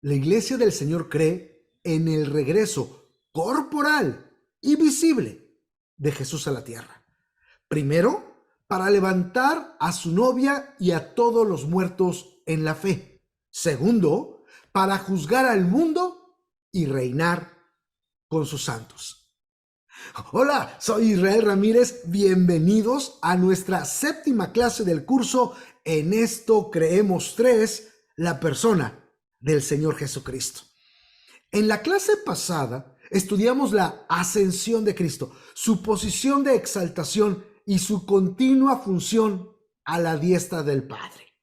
La Iglesia del Señor cree en el regreso corporal y visible de Jesús a la tierra. Primero, para levantar a su novia y a todos los muertos en la fe. Segundo, para juzgar al mundo y reinar con sus santos. Hola, soy Israel Ramírez. Bienvenidos a nuestra séptima clase del curso En esto creemos 3, la persona del Señor Jesucristo. En la clase pasada estudiamos la ascensión de Cristo, su posición de exaltación y su continua función a la diestra del Padre.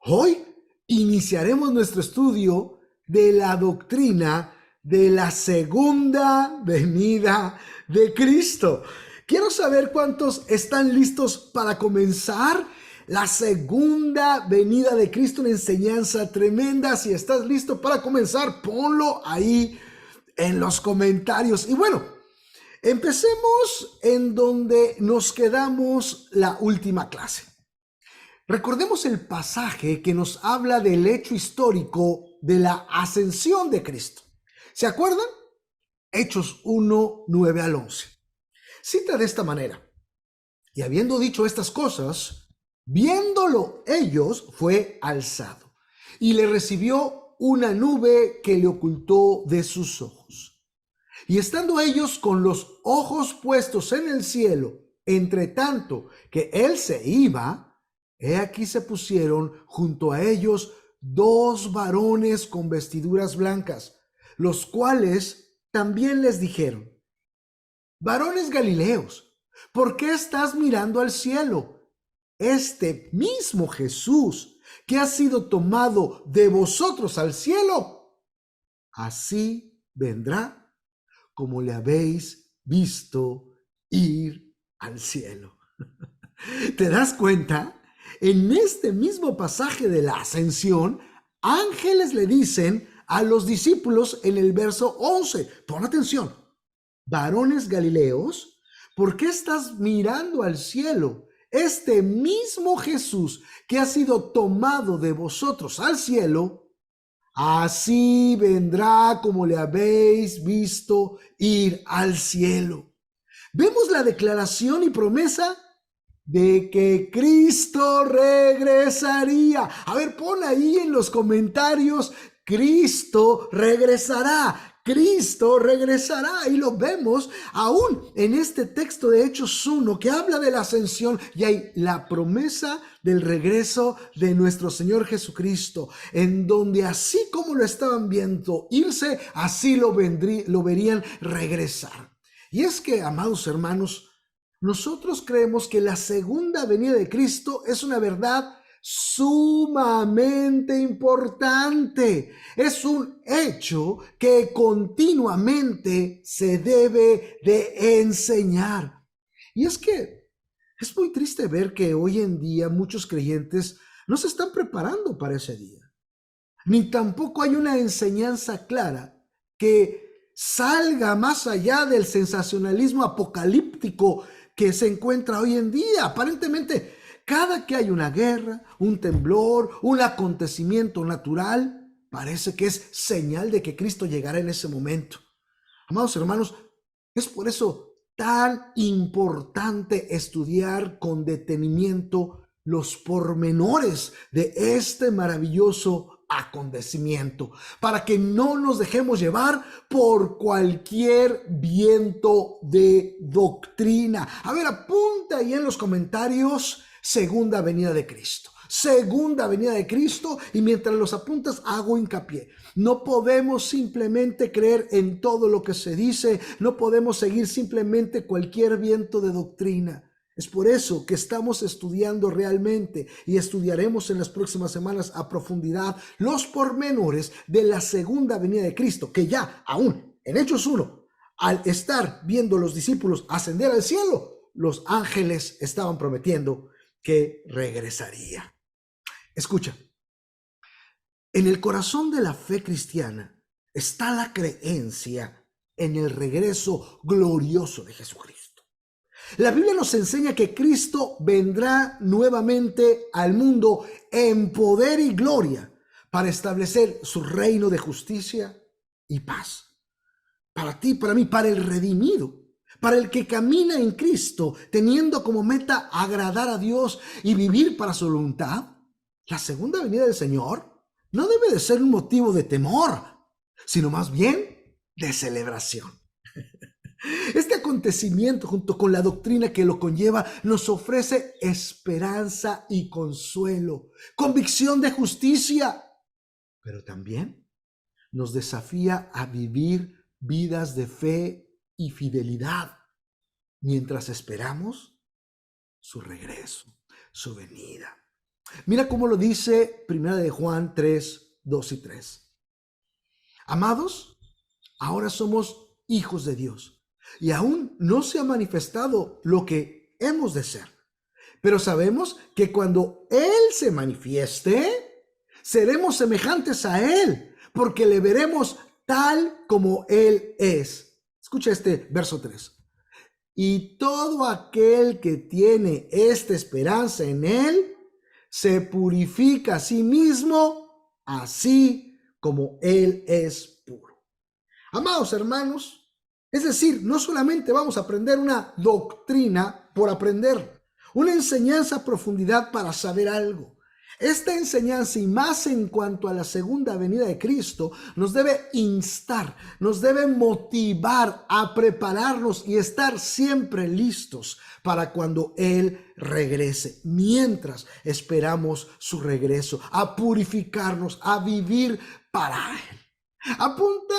Hoy iniciaremos nuestro estudio de la doctrina de la segunda venida de Cristo. Quiero saber cuántos están listos para comenzar la segunda venida de Cristo, una enseñanza tremenda. Si estás listo para comenzar, ponlo ahí en los comentarios. Y bueno, empecemos en donde nos quedamos la última clase. Recordemos el pasaje que nos habla del hecho histórico de la ascensión de Cristo. ¿Se acuerdan? Hechos 1, 9 al 11. Cita de esta manera: y habiendo dicho estas cosas, viéndolo ellos, fue alzado, y le recibió una nube que le ocultó de sus ojos. Y estando ellos con los ojos puestos en el cielo, entre tanto que él se iba, he aquí se pusieron junto a ellos 2 varones con vestiduras blancas, los cuales también les dijeron: varones Galileos, ¿por qué estás mirando al cielo? Este mismo Jesús que ha sido tomado de vosotros al cielo, así vendrá como le habéis visto ir al cielo. ¿Te das cuenta? En este mismo pasaje de la ascensión, ángeles le dicen a los discípulos en el verso 11, pon atención: varones Galileos, ¿por qué estás mirando al cielo? Este mismo Jesús que ha sido tomado de vosotros al cielo, así vendrá como le habéis visto ir al cielo. Vemos la declaración y promesa de que Cristo regresaría. A ver, pon ahí en los comentarios: Cristo regresará. Cristo regresará, y lo vemos aún en este texto de Hechos 1 que habla de la ascensión, y hay la promesa del regreso de nuestro Señor Jesucristo, en donde así como lo estaban viendo irse, así lo verían regresar. Y es que, amados hermanos, nosotros creemos que la segunda venida de Cristo es una verdad sumamente importante. Es un hecho que continuamente se debe de enseñar. Y es que es muy triste ver que hoy en día muchos creyentes no se están preparando para ese día. Ni tampoco hay una enseñanza clara que salga más allá del sensacionalismo apocalíptico que se encuentra hoy en día. Aparentemente, cada que hay una guerra, un temblor, un acontecimiento natural, parece que es señal de que Cristo llegará en ese momento. Amados hermanos, es por eso tan importante estudiar con detenimiento los pormenores de este maravilloso acontecimiento, para que no nos dejemos llevar por cualquier viento de doctrina. A ver, apunta ahí en los comentarios: segunda venida de Cristo. Segunda venida de Cristo. Y mientras los apuntas, hago hincapié: no podemos simplemente creer en todo lo que se dice, no podemos seguir simplemente cualquier viento de doctrina. Es por eso que estamos estudiando realmente, y estudiaremos en las próximas semanas a profundidad los pormenores de la segunda venida de Cristo, que ya aún en Hechos 1, al estar viendo los discípulos ascender al cielo, los ángeles estaban prometiendo que regresaría. Escucha, en el corazón de la fe cristiana está la creencia en el regreso glorioso de Jesucristo. La Biblia nos enseña que Cristo vendrá nuevamente al mundo en poder y gloria para establecer su reino de justicia y paz. Para ti, para mí, para el redimido, para el que camina en Cristo, teniendo como meta agradar a Dios y vivir para su voluntad, la segunda venida del Señor no debe de ser un motivo de temor, sino más bien de celebración. Este acontecimiento, junto con la doctrina que lo conlleva, nos ofrece esperanza y consuelo, convicción de justicia, pero también nos desafía a vivir vidas de fe y fidelidad mientras esperamos su regreso, su venida. Mira cómo lo dice 1 de Juan 3, 2 y 3. Amados, ahora somos hijos de Dios y aún no se ha manifestado lo que hemos de ser. Pero sabemos que cuando Él se manifieste, seremos semejantes a Él, porque le veremos tal como Él es. Escucha este verso 3. Y todo aquel que tiene esta esperanza en Él, se purifica a sí mismo, así como Él es puro. Amados hermanos, es decir, no solamente vamos a aprender una doctrina por aprender, una enseñanza a profundidad para saber algo. Esta enseñanza, y más en cuanto a la segunda venida de Cristo, nos debe instar, nos debe motivar a prepararnos y estar siempre listos para cuando Él regrese, mientras esperamos su regreso, a purificarnos, a vivir para Él. Apunta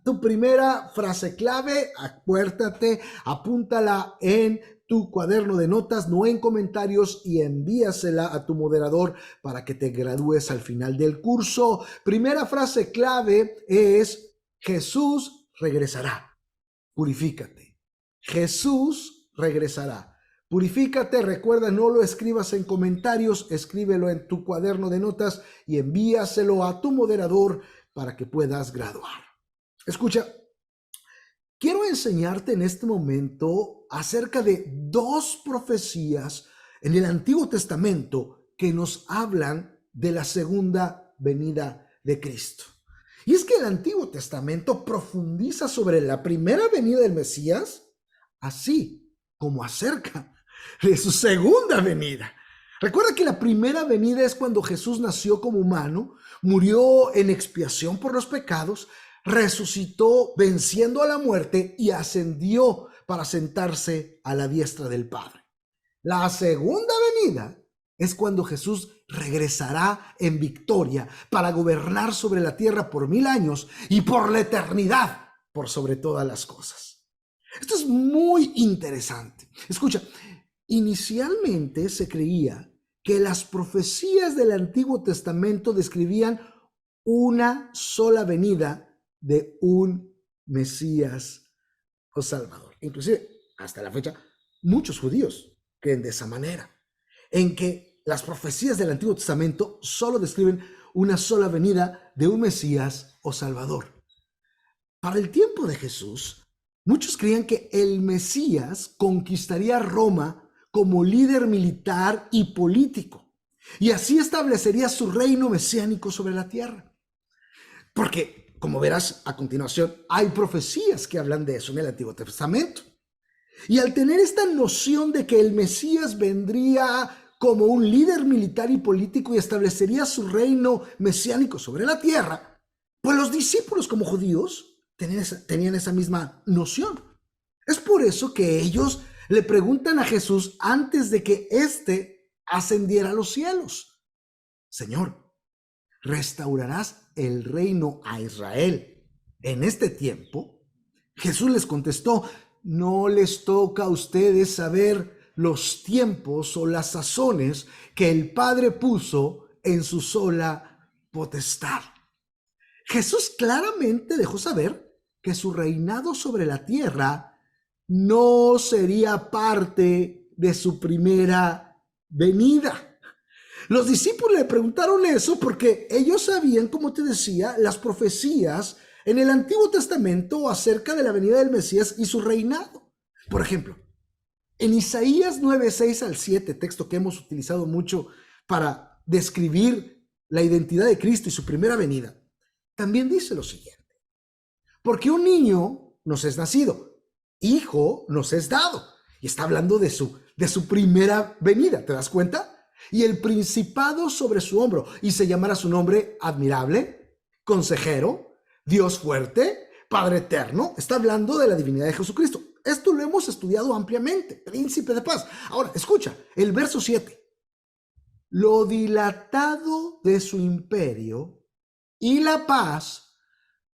tu primera frase clave, acuérdate, apúntala en tu cuaderno de notas, no en comentarios, y envíasela a tu moderador para que te gradúes al final del curso. Primera frase clave es: Jesús regresará. Purifícate. Jesús regresará. Purifícate. Recuerda, no lo escribas en comentarios, escríbelo en tu cuaderno de notas y envíaselo a tu moderador para que puedas graduar. Escucha, quiero enseñarte en este momento acerca de dos profecías en el Antiguo Testamento que nos hablan de la segunda venida de Cristo. Y es que el Antiguo Testamento profundiza sobre la primera venida del Mesías, así como acerca de su segunda venida. Recuerda que la primera venida es cuando Jesús nació como humano, murió en expiación por los pecados, resucitó venciendo a la muerte y ascendió para sentarse a la diestra del Padre. La segunda venida es cuando Jesús regresará en victoria para gobernar sobre la tierra por 1000 años y por la eternidad por sobre todas las cosas. Esto es muy interesante. Escucha, inicialmente se creía que las profecías del Antiguo Testamento describían una sola venida de un Mesías o Salvador. Inclusive, hasta la fecha, muchos judíos creen de esa manera, en que las profecías del Antiguo Testamento solo describen una sola venida de un Mesías o Salvador. Para el tiempo de Jesús, muchos creían que el Mesías conquistaría Roma como líder militar y político, y así establecería su reino mesiánico sobre la tierra. Porque, como verás a continuación, hay profecías que hablan de eso en el Antiguo Testamento. Y al tener esta noción de que el Mesías vendría como un líder militar y político y establecería su reino mesiánico sobre la tierra, pues los discípulos como judíos tenían esa misma noción. Es por eso que ellos le preguntan a Jesús antes de que éste ascendiera a los cielos: Señor, ¿restaurarás el reino a Israel en este tiempo? Jesús les contestó: no les toca a ustedes saber los tiempos o las sazones que el Padre puso en su sola potestad. Jesús claramente dejó saber que su reinado sobre la tierra no sería parte de su primera venida. Los discípulos le preguntaron eso porque ellos sabían, como te decía, las profecías en el Antiguo Testamento acerca de la venida del Mesías y su reinado. Por ejemplo, en Isaías 9, 6 al 7, texto que hemos utilizado mucho para describir la identidad de Cristo y su primera venida, también dice lo siguiente: porque un niño nos es nacido, hijo nos es dado. Y está hablando de su primera venida, ¿te das cuenta? Y el principado sobre su hombro, y se llamará su nombre admirable, consejero, Dios fuerte, Padre eterno. Está hablando de la divinidad de Jesucristo. Esto lo hemos estudiado ampliamente, príncipe de paz. Ahora, escucha, el verso 7. Lo dilatado de su imperio y la paz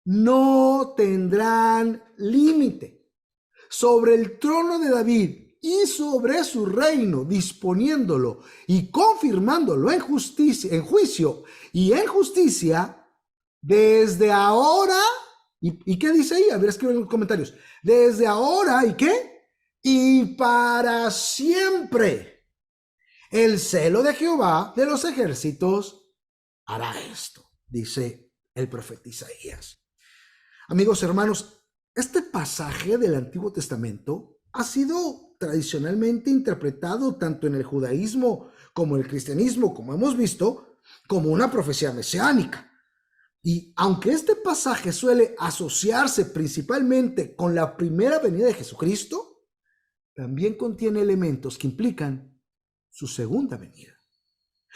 no tendrán límite sobre el trono de David y sobre su reino, disponiéndolo y confirmándolo en justicia, en juicio y en justicia desde ahora. ¿Y qué dice ahí? A ver, escriben en los comentarios. Desde ahora, ¿y qué? Y para siempre. El celo de Jehová de los ejércitos hará esto, dice el profeta Isaías. Amigos, hermanos, este pasaje del Antiguo Testamento ha sido tradicionalmente interpretado tanto en el judaísmo como en el cristianismo, como hemos visto, como una profecía mesiánica. Y aunque este pasaje suele asociarse principalmente con la primera venida de Jesucristo, también contiene elementos que implican su segunda venida.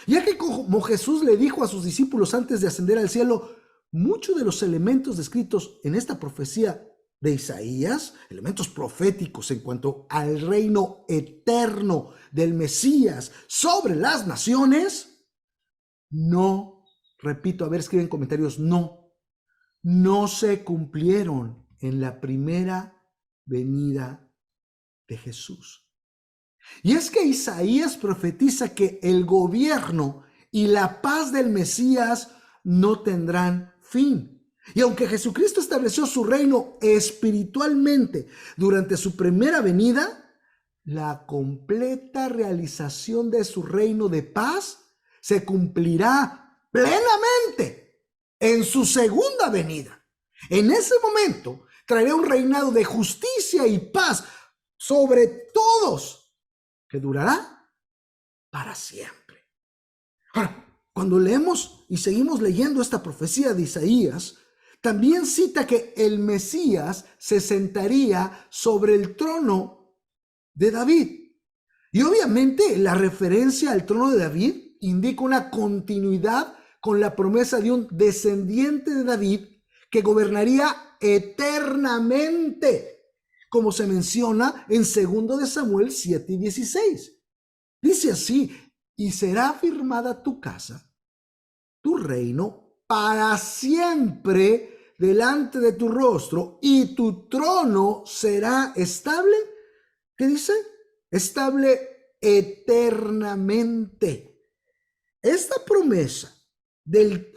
Ya que como Jesús le dijo a sus discípulos antes de ascender al cielo, muchos de los elementos descritos en esta profecía de Isaías, elementos proféticos en cuanto al reino eterno del Mesías sobre las naciones, no, repito, a ver, escriben en comentarios, no se cumplieron en la primera venida de Jesús. Y es que Isaías profetiza que el gobierno y la paz del Mesías no tendrán fin. Y aunque Jesucristo estableció su reino espiritualmente durante su primera venida, la completa realización de su reino de paz se cumplirá plenamente en su segunda venida. En ese momento traerá un reinado de justicia y paz sobre todos, que durará para siempre. Ahora, cuando leemos y seguimos leyendo esta profecía de Isaías, también cita que el Mesías se sentaría sobre el trono de David. Y obviamente la referencia al trono de David indica una continuidad con la promesa de un descendiente de David que gobernaría eternamente, como se menciona en 2 de Samuel 7:16. Dice así: y será firmada tu casa, tu reino, para siempre delante de tu rostro, y tu trono será estable. ¿Qué dice? Estable eternamente. Esta promesa del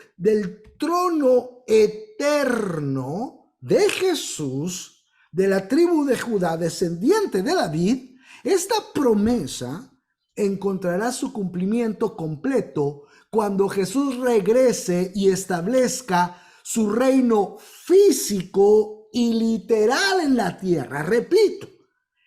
trono eterno de Jesús, de la tribu de Judá, descendiente de David, esta promesa encontrará su cumplimiento completo cuando Jesús regrese y establezca su reino físico y literal en la tierra. Repito,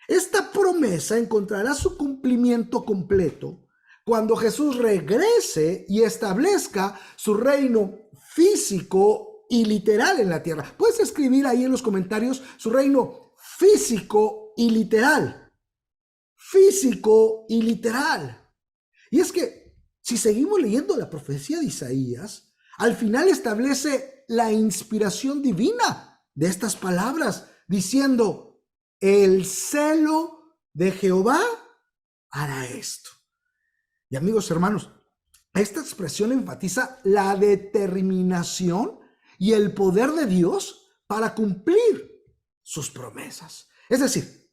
esta promesa encontrará su cumplimiento completo cuando Jesús regrese y establezca su reino físico y literal en la tierra. Puedes escribir ahí en los comentarios su reino físico y literal. Físico y literal. Y es que si seguimos leyendo la profecía de Isaías, al final establece la inspiración divina de estas palabras, diciendo: el celo de Jehová hará esto. Y amigos hermanos, esta expresión enfatiza la determinación y el poder de Dios para cumplir sus promesas. Es decir,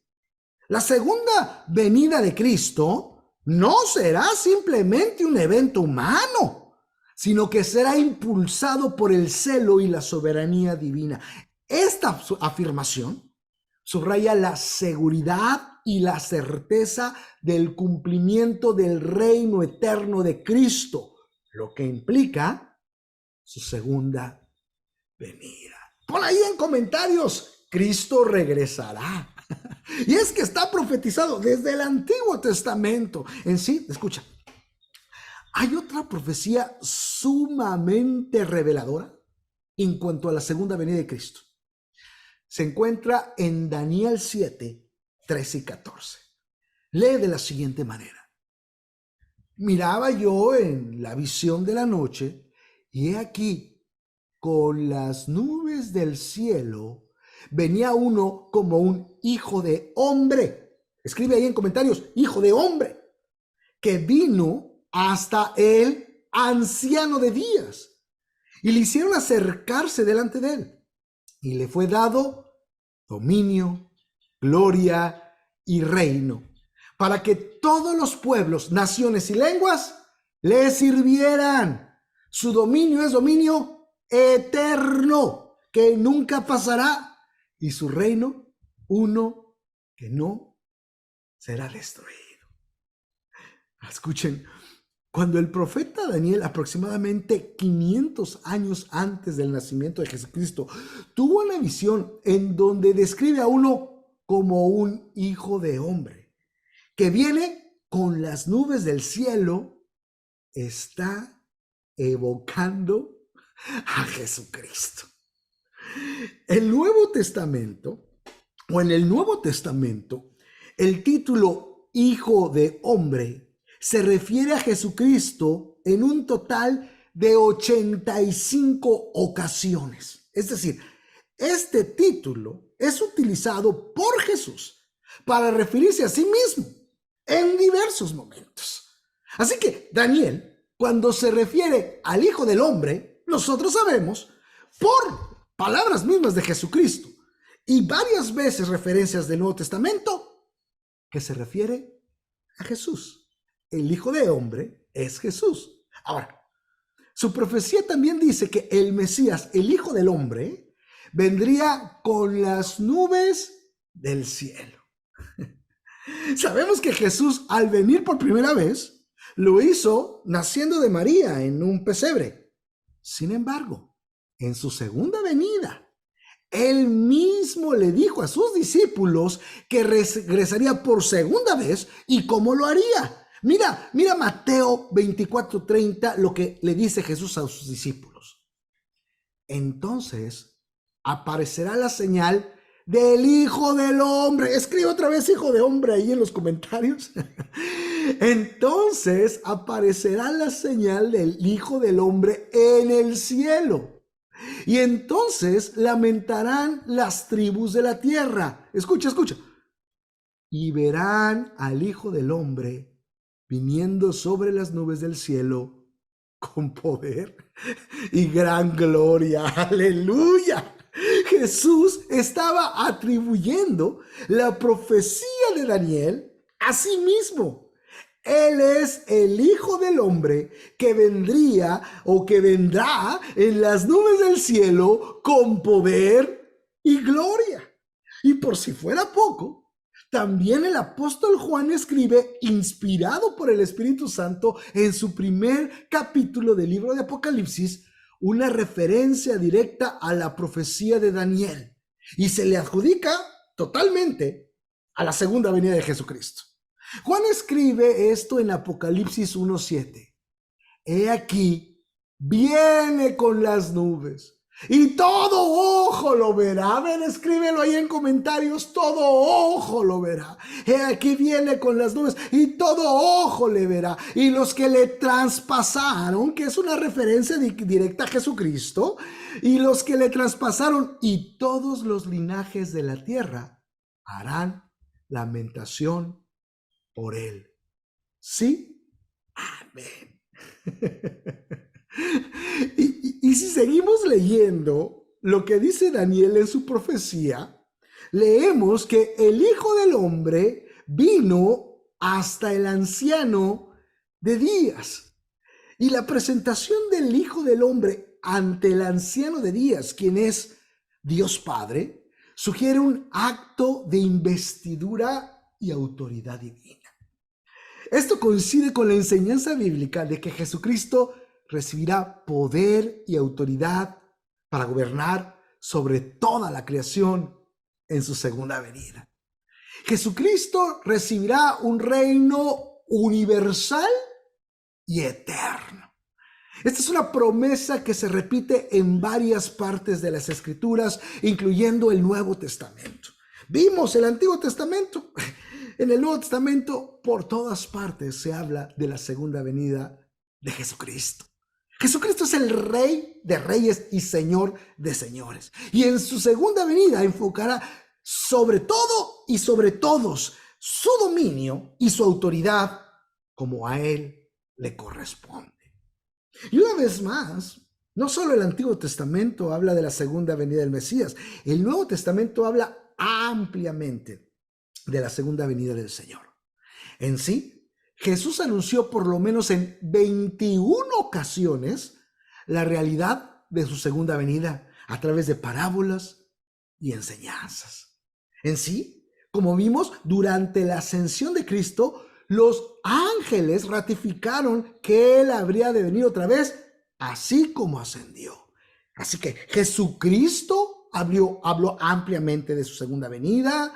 la segunda venida de Cristo no será simplemente un evento humano, sino que será impulsado por el celo y la soberanía divina. Esta afirmación subraya la seguridad y la certeza del cumplimiento del reino eterno de Cristo, lo que implica su segunda venida. Pon ahí en comentarios: Cristo regresará. Y es que está profetizado desde el Antiguo Testamento. En sí, escucha, Hay otra profecía sumamente reveladora en cuanto a la segunda venida de Cristo. Se encuentra en Daniel 7, 13 y 14. Lee de la siguiente manera. Miraba yo en la visión de la noche, y he aquí, con las nubes del cielo, venía uno como un hijo de hombre. Escribe ahí en comentarios, hijo de hombre, que vino hasta el anciano de días, y le hicieron acercarse delante de él, y le fue dado dominio, gloria y reino, para que todos los pueblos, naciones y lenguas le sirvieran. Su dominio es dominio eterno, que nunca pasará, y su reino uno que no será destruido. Escuchen, cuando el profeta Daniel, aproximadamente 500 años antes del nacimiento de Jesucristo, tuvo una visión en donde describe a uno como un hijo de hombre, que viene con las nubes del cielo, está evocando a Jesucristo. El Nuevo Testamento, o en el Nuevo Testamento, el título Hijo de Hombre se refiere a Jesucristo en un total de 85 ocasiones. Es decir, este título es utilizado por Jesús para referirse a sí mismo en diversos momentos. Así que Daniel, cuando se refiere al Hijo del Hombre, nosotros sabemos por palabras mismas de Jesucristo y varias veces referencias del Nuevo Testamento que se refiere a Jesús. El Hijo de Hombre es Jesús. Ahora, su profecía también dice que el Mesías, el Hijo del Hombre, vendría con las nubes del cielo. Sabemos que Jesús, al venir por primera vez, lo hizo naciendo de María en un pesebre. Sin embargo, en su segunda venida, él mismo le dijo a sus discípulos que regresaría por segunda vez y cómo lo haría. Mira Mateo 24:30, lo que le dice Jesús a sus discípulos. Entonces aparecerá la señal del Hijo del Hombre. Escribe otra vez Hijo de Hombre ahí en los comentarios. Entonces aparecerá la señal del Hijo del Hombre en el cielo. Y entonces lamentarán las tribus de la tierra. Escucha. Y verán al Hijo del Hombre viniendo sobre las nubes del cielo con poder y gran gloria. ¡Aleluya! Jesús estaba atribuyendo la profecía de Daniel a sí mismo. Él es el Hijo del Hombre que vendría o que vendrá en las nubes del cielo con poder y gloria. Y por si fuera poco, también el apóstol Juan escribe, inspirado por el Espíritu Santo, en su primer capítulo del libro de Apocalipsis, una referencia directa a la profecía de Daniel. Y se le adjudica totalmente a la segunda venida de Jesucristo. Juan escribe esto en Apocalipsis 1:7. He aquí, viene con las nubes, y todo ojo lo verá. A ver, escríbelo ahí en comentarios, todo ojo lo verá. He aquí viene con las nubes, y todo ojo le verá. Y los que le traspasaron, que es una referencia directa a Jesucristo, y los que le traspasaron, y todos los linajes de la tierra harán lamentación por él. ¿Sí? Amén. Y si seguimos leyendo lo que dice Daniel en su profecía, leemos que el Hijo del Hombre vino hasta el anciano de días. Y la presentación del Hijo del Hombre ante el anciano de días, quien es Dios Padre, sugiere un acto de investidura y autoridad divina. Esto coincide con la enseñanza bíblica de que Jesucristo recibirá poder y autoridad para gobernar sobre toda la creación en su segunda venida. Jesucristo recibirá un reino universal y eterno. Esta es una promesa que se repite en varias partes de las Escrituras, incluyendo el Nuevo Testamento. Vimos el Antiguo Testamento. En el Nuevo Testamento, por todas partes se habla de la segunda venida de Jesucristo. Jesucristo es el Rey de reyes y Señor de señores. Y en su segunda venida enfocará sobre todo y sobre todos su dominio y su autoridad como a Él le corresponde. Y una vez más, no solo el Antiguo Testamento habla de la segunda venida del Mesías, el Nuevo Testamento habla ampliamente de la segunda venida del Señor. En sí, Jesús anunció por lo menos en 21 ocasiones la realidad de su segunda venida a través de parábolas y enseñanzas. En sí, como vimos, durante la ascensión de Cristo, los ángeles ratificaron que Él habría de venir otra vez, así como ascendió. Así que Jesucristo habló ampliamente de su segunda venida.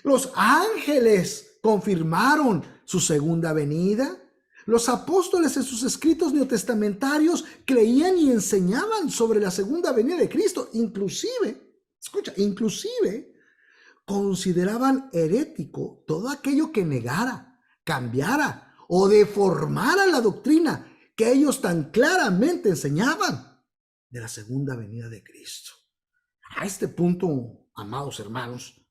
Los ángeles confirmaron su segunda venida. Los apóstoles en sus escritos neotestamentarios creían y enseñaban sobre la segunda venida de Cristo. Inclusive consideraban herético todo aquello que negara, cambiara o deformara la doctrina que ellos tan claramente enseñaban de la segunda venida de Cristo. A este punto, amados hermanos,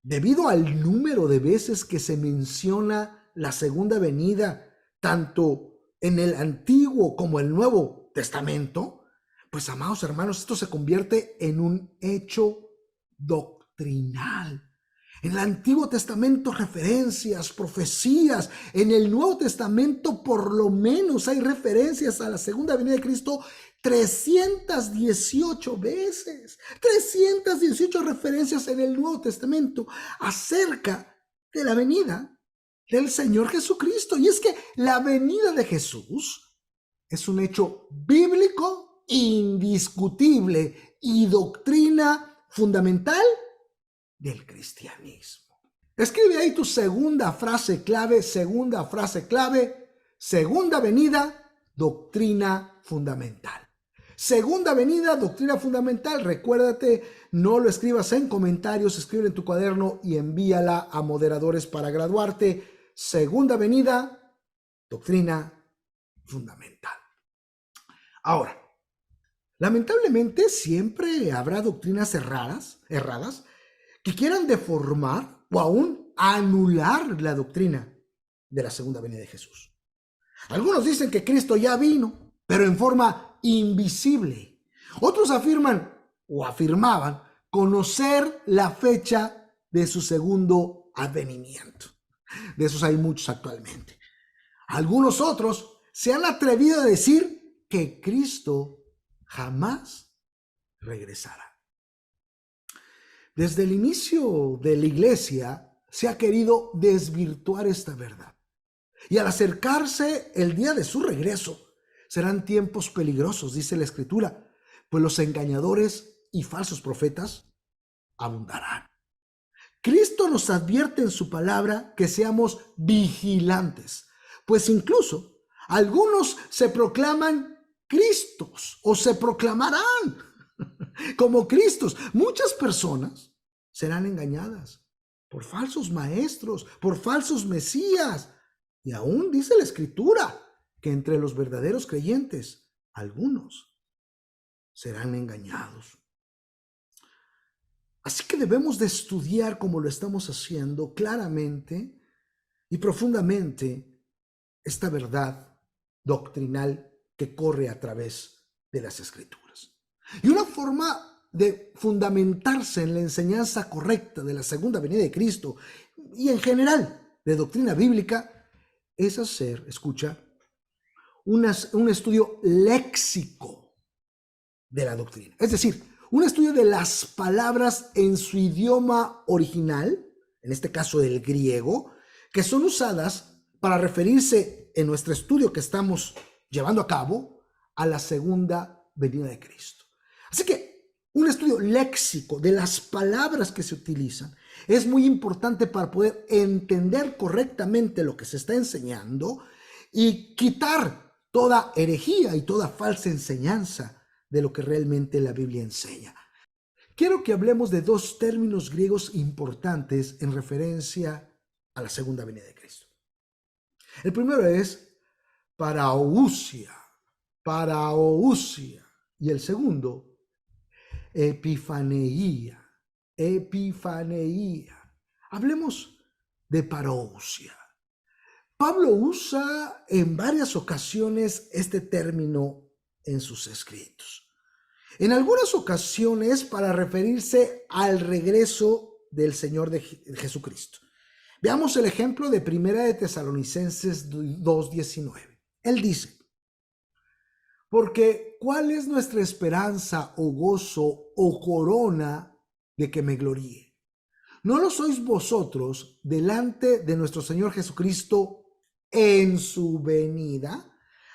debido al número de veces que se menciona la segunda venida, tanto en el Antiguo como el Nuevo Testamento, pues, amados hermanos, esto se convierte en un hecho doctrinal. En el Antiguo Testamento referencias, profecías. En el Nuevo Testamento por lo menos hay referencias a la segunda venida de Cristo 318 veces. 318 referencias en el Nuevo Testamento acerca de la venida del Señor Jesucristo. Y es que la venida de Jesús es un hecho bíblico indiscutible y doctrina fundamental del cristianismo. Escribe ahí tu segunda frase clave, segunda venida, doctrina fundamental. Segunda venida, doctrina fundamental. Recuérdate, no lo escribas en comentarios, escribe en tu cuaderno y envíala a moderadores para graduarte. Segunda venida, doctrina fundamental. Ahora, lamentablemente siempre habrá doctrinas erradas que quieran deformar o aún anular la doctrina de la segunda venida de Jesús. Algunos dicen que Cristo ya vino, pero en forma invisible. Otros afirman o afirmaban conocer la fecha de su segundo advenimiento. De esos hay muchos actualmente. Algunos otros se han atrevido a decir que Cristo jamás regresará. Desde el inicio de la iglesia se ha querido desvirtuar esta verdad. Y al acercarse el día de su regreso, serán tiempos peligrosos, dice la Escritura, pues los engañadores y falsos profetas abundarán. Cristo nos advierte en su palabra que seamos vigilantes, pues incluso algunos se proclaman Cristos o se proclamarán como Cristos. Muchas personas serán engañadas por falsos maestros, por falsos mesías. Y aún dice la Escritura que entre los verdaderos creyentes, algunos serán engañados. Así que debemos de estudiar, como lo estamos haciendo, claramente y profundamente esta verdad doctrinal que corre a través de las Escrituras. Y una forma de fundamentarse en la enseñanza correcta de la segunda venida de Cristo y en general de doctrina bíblica es hacer, escucha, un estudio léxico de la doctrina. Es decir, un estudio de las palabras en su idioma original, en este caso del griego, que son usadas para referirse en nuestro estudio que estamos llevando a cabo a la segunda venida de Cristo. Así que un estudio léxico de las palabras que se utilizan es muy importante para poder entender correctamente lo que se está enseñando y quitar toda herejía y toda falsa enseñanza de lo que realmente la Biblia enseña. Quiero que hablemos de dos términos griegos importantes en referencia a la segunda venida de Cristo. El primero es parousia, y el segundo, epifaneía. Hablemos de parousia. Pablo usa en varias ocasiones este término en sus escritos. En algunas ocasiones para referirse al regreso del Señor de Jesucristo. Veamos el ejemplo de Primera de Tesalonicenses 2:19. Él dice: porque ¿cuál es nuestra esperanza o gozo o corona de que me gloríe? ¿No lo sois vosotros delante de nuestro Señor Jesucristo en su venida?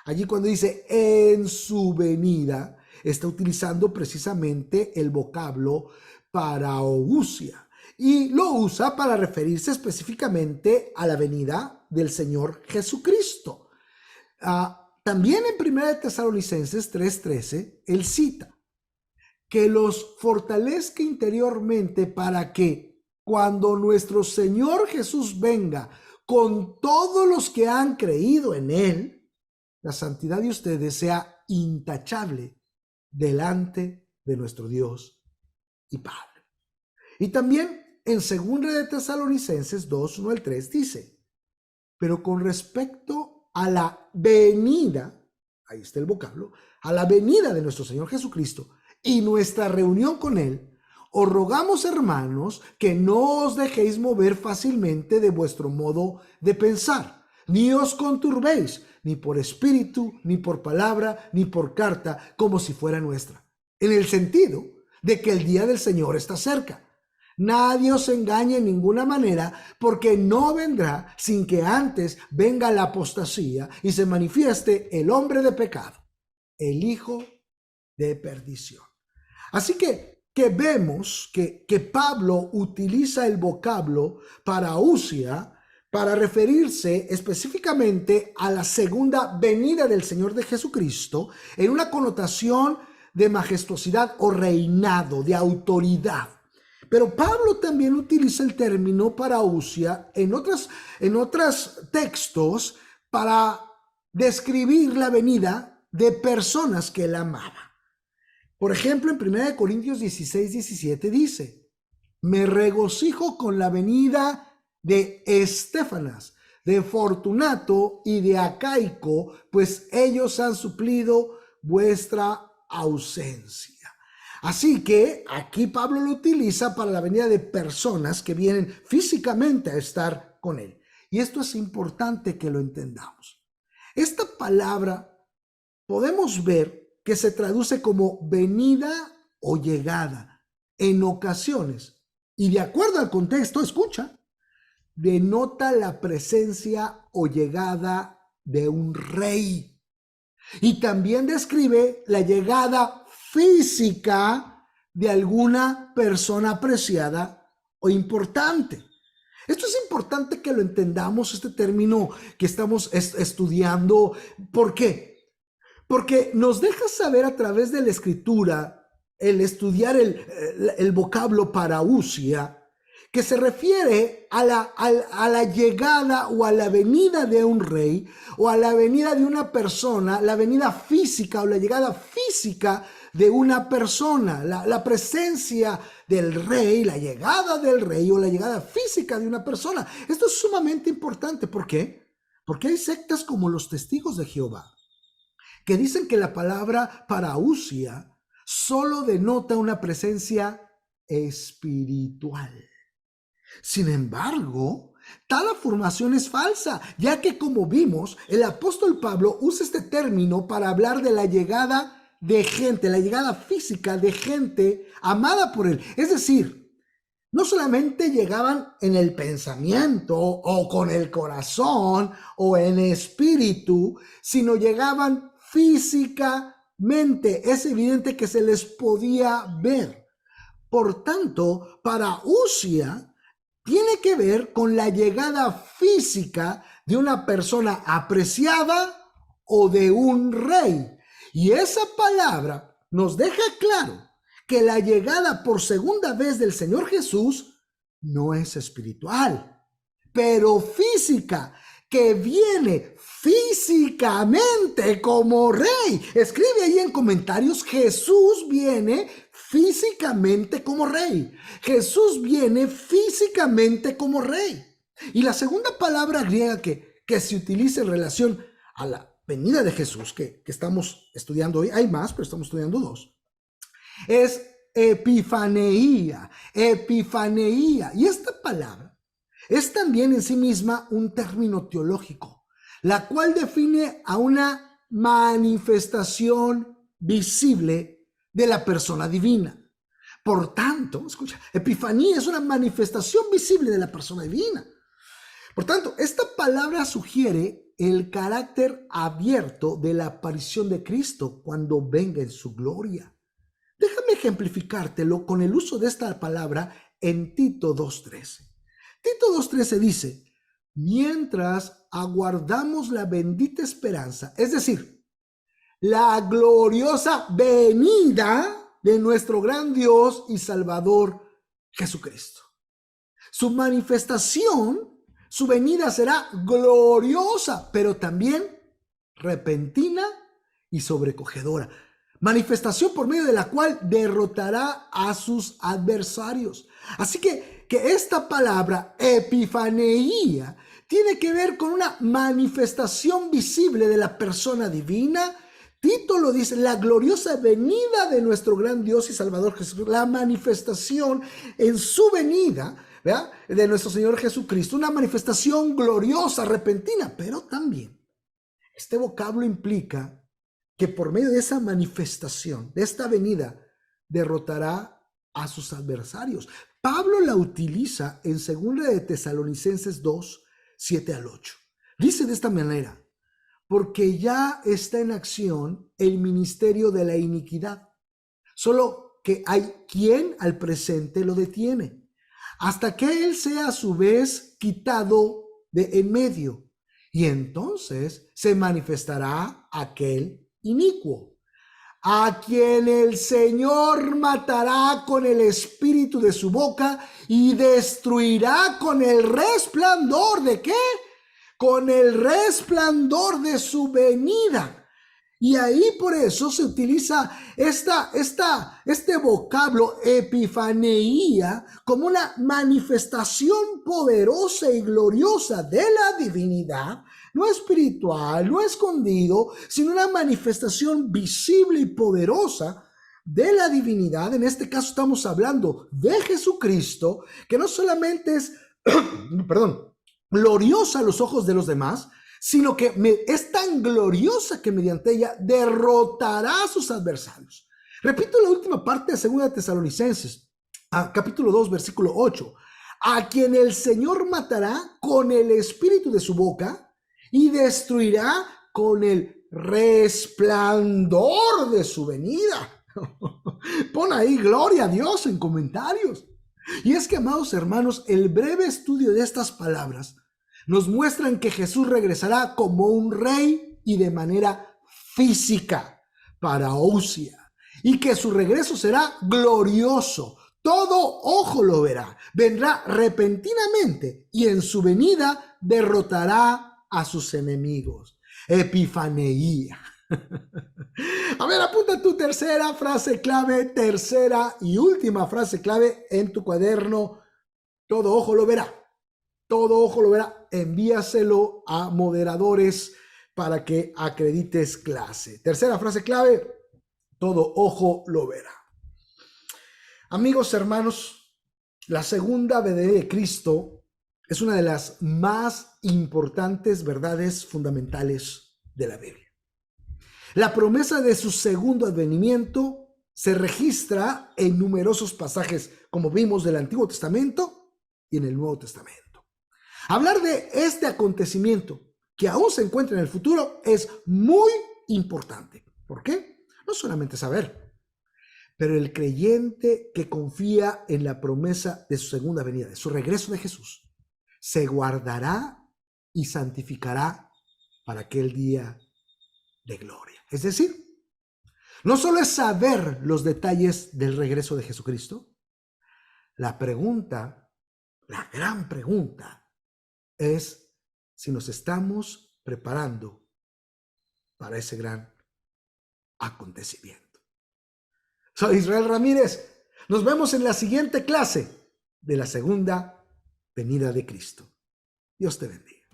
Allí cuando dice en su venida, está utilizando precisamente el vocablo parousia y lo usa para referirse específicamente a la venida del Señor Jesucristo. También en 1 Tesalonicenses 3:13, él cita que los fortalezca interiormente para que cuando nuestro Señor Jesús venga con todos los que han creído en él, la santidad de ustedes sea intachable delante de nuestro Dios y Padre. Y también en 2 de Tesalonicenses 2:1-3 dice: pero con respecto a la venida, ahí está el vocablo, a la venida de nuestro Señor Jesucristo y nuestra reunión con él, os rogamos, hermanos, que no os dejéis mover fácilmente de vuestro modo de pensar, ni os conturbéis, ni por espíritu, ni por palabra, ni por carta, como si fuera nuestra, en el sentido de que el día del Señor está cerca. Nadie os engañe en ninguna manera, porque no vendrá sin que antes venga la apostasía y se manifieste el hombre de pecado, el hijo de perdición. Así que vemos que Pablo utiliza el vocablo parousia para referirse específicamente a la segunda venida del Señor de Jesucristo en una connotación de majestuosidad o reinado, de autoridad. Pero Pablo también utiliza el término parousia en otros textos para describir la venida de personas que él amaba. Por ejemplo, en 1 Corintios 16:17 dice: me regocijo con la venida de Estéfanas, de Fortunato y de Acaico, pues ellos han suplido vuestra ausencia. Así que aquí Pablo lo utiliza para la venida de personas que vienen físicamente a estar con él. Y esto es importante que lo entendamos. Esta palabra podemos ver que se traduce como venida o llegada en ocasiones. Y de acuerdo al contexto, escucha, denota la presencia o llegada de un rey. Y también describe la llegada física de alguna persona apreciada o importante. Esto es importante que lo entendamos, este término que estamos estudiando. ¿Por qué? Porque nos deja saber a través de la escritura, el estudiar el vocablo parousia, que se refiere a la llegada o a la venida de un rey o a la venida de una persona, la venida física o la llegada física de una persona, la presencia del rey, la llegada del rey o la llegada física de una persona. Esto es sumamente importante. ¿Por qué? Porque hay sectas como los Testigos de Jehová que dicen que la palabra parousia solo denota una presencia espiritual. Sin embargo, tal afirmación es falsa, ya que, como vimos, el apóstol Pablo usa este término para hablar de la llegada de gente, la llegada física de gente amada por él. Es decir, no solamente llegaban en el pensamiento o con el corazón o en espíritu, sino llegaban físicamente. Es evidente que se les podía ver. Por tanto, parousia tiene que ver con la llegada física de una persona apreciada o de un rey. Y esa palabra nos deja claro que la llegada por segunda vez del Señor Jesús no es espiritual, pero física, que viene físicamente como rey. Escribe ahí en comentarios: Jesús viene físicamente como rey. Jesús viene físicamente como rey. Y la segunda palabra griega que se utiliza en relación a la venida de Jesús, que estamos estudiando hoy, hay más, pero estamos estudiando dos, es epifaneía. Epifaneía. Y esta palabra es también en sí misma un término teológico, la cual define a una manifestación visible de la persona divina. Por tanto, escucha, epifanía es una manifestación visible de la persona divina. Por tanto, esta palabra sugiere el carácter abierto de la aparición de Cristo cuando venga en su gloria. Déjame ejemplificártelo con el uso de esta palabra en Tito 2:13. Tito 2:13 dice: mientras aguardamos la bendita esperanza, es decir, la gloriosa venida de nuestro gran Dios y Salvador Jesucristo. Su manifestación, su venida será gloriosa, pero también repentina y sobrecogedora. Manifestación por medio de la cual derrotará a sus adversarios. Así que esta palabra epifaneía tiene que ver con una manifestación visible de la persona divina. Tito lo dice: la gloriosa venida de nuestro gran Dios y Salvador Jesús, la manifestación en su venida, ¿verdad?, de nuestro Señor Jesucristo, una manifestación gloriosa, repentina, pero también este vocablo implica que por medio de esa manifestación, de esta venida, derrotará a sus adversarios. Pablo la utiliza en 2 de Tesalonicenses 2, 7 al 8. Dice de esta manera: porque ya está en acción el ministerio de la iniquidad, solo que hay quien al presente lo detiene, hasta que él sea a su vez quitado de en medio, y entonces se manifestará aquel inicuo, a quien el Señor matará con el espíritu de su boca y destruirá con el resplandor ¿de qué? Con el resplandor de su venida. Y ahí por eso se utiliza este vocablo epifaneía como una manifestación poderosa y gloriosa de la divinidad, no espiritual, no escondido, sino una manifestación visible y poderosa de la divinidad. En este caso estamos hablando de Jesucristo, que no solamente es, gloriosa a los ojos de los demás, sino que es tan gloriosa que mediante ella derrotará a sus adversarios. Repito la última parte de 2 Tesalonicenses, capítulo 2, versículo 8. A quien el Señor matará con el espíritu de su boca y destruirá con el resplandor de su venida. Pon ahí gloria a Dios en comentarios. Y es que, amados hermanos, el breve estudio de estas palabras nos muestran que Jesús regresará como un rey y de manera física, parousia, y que su regreso será glorioso. Todo ojo lo verá. Vendrá repentinamente y en su venida derrotará a sus enemigos. Epifaneía. A ver, apunta tu tercera frase clave, tercera y última frase clave en tu cuaderno. Todo ojo lo verá. Todo ojo lo verá. Envíaselo a moderadores para que acredites clase. Tercera frase clave: todo ojo lo verá. Amigos, hermanos, la segunda venida de Cristo es una de las más importantes verdades fundamentales de la Biblia. La promesa de su segundo advenimiento se registra en numerosos pasajes, como vimos, del Antiguo Testamento y en el Nuevo Testamento. Hablar de este acontecimiento que aún se encuentra en el futuro es muy importante. ¿Por qué? No solamente saber, Pero el creyente que confía en la promesa de su segunda venida, de su regreso de Jesús, se guardará y santificará para aquel día de gloria. Es decir, no solo es saber los detalles del regreso de Jesucristo, la pregunta, la gran pregunta, es si nos estamos preparando para ese gran acontecimiento. Soy Israel Ramírez. Nos vemos en la siguiente clase de la segunda venida de Cristo. Dios te bendiga.